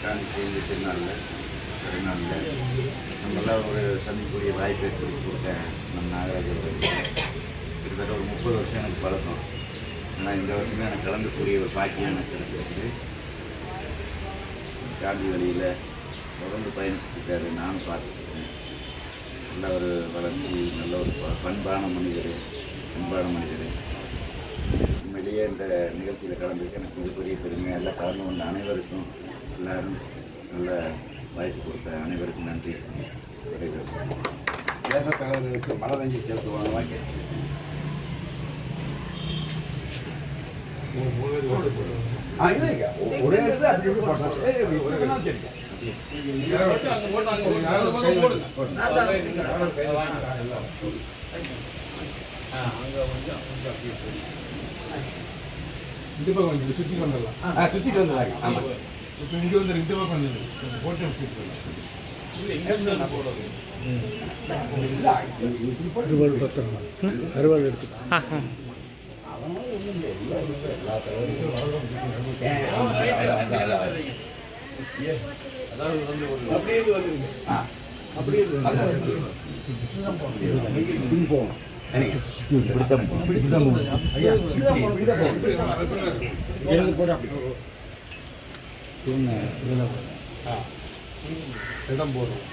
காந்தி ஜெயந்தி திருநாளில் நம்மளாம் ஒரு சந்திக்கக்கூடிய வாய்ப்பை கொடுத்தேன். நம்ம நாகராஜ கிட்டத்தட்ட ஒரு 30 வருஷம் எனக்கு பழக்கம். ஆனால் இந்த வருஷமே எனக்கு கலந்துக்கூடிய ஒரு பாக்கியம் எனக்கு கிடைச்சிருக்கு. காந்தி வழியில் தொடர்ந்து பயணிச்சுருக்காரு, நானும் பார்த்துருக்கேன். நல்ல ஒரு வளர்ச்சி, நல்ல ஒரு பண்பான மனிதர். உண்மையிலேயே இந்த நிகழ்ச்சியில் கலந்துருக்கு எனக்கு மிகப்பெரிய பெருமை. எல்லாம் கலந்து கொண்ட அனைவருக்கும், எல்லாரும் நல்ல வாய்ப்பு கொடுத்த அனைவருக்கும் நன்றி. தேச தலைவர்களுக்கு மலரஞ்சி செலுத்துவாங்க. வாங்க ஒரே இடத்துல அப்படி இந்த பக்கம் வந்து சுற்றிட்டு வந்துடலாம். சுற்றிட்டு வந்துடலாங்க. ஆமாம், இப்போ இங்கே வந்து இந்த பக்கம் வந்து போட்டு வச்சுட்டு அறுவாள் எடுத்து அதாவது வந்து அப்படியே வந்துருங்க. அப்படியே போகணும். இடம் போடுறோம்.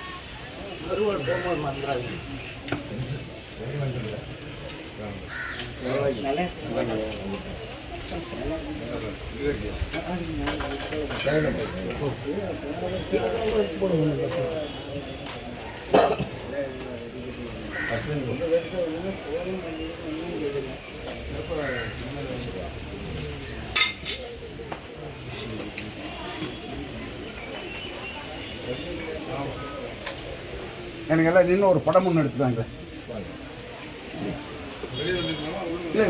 எனக்கு எல்லாம் நின்று ஒரு படம் ஒன்று எடுத்துட்டாங்க. இல்லை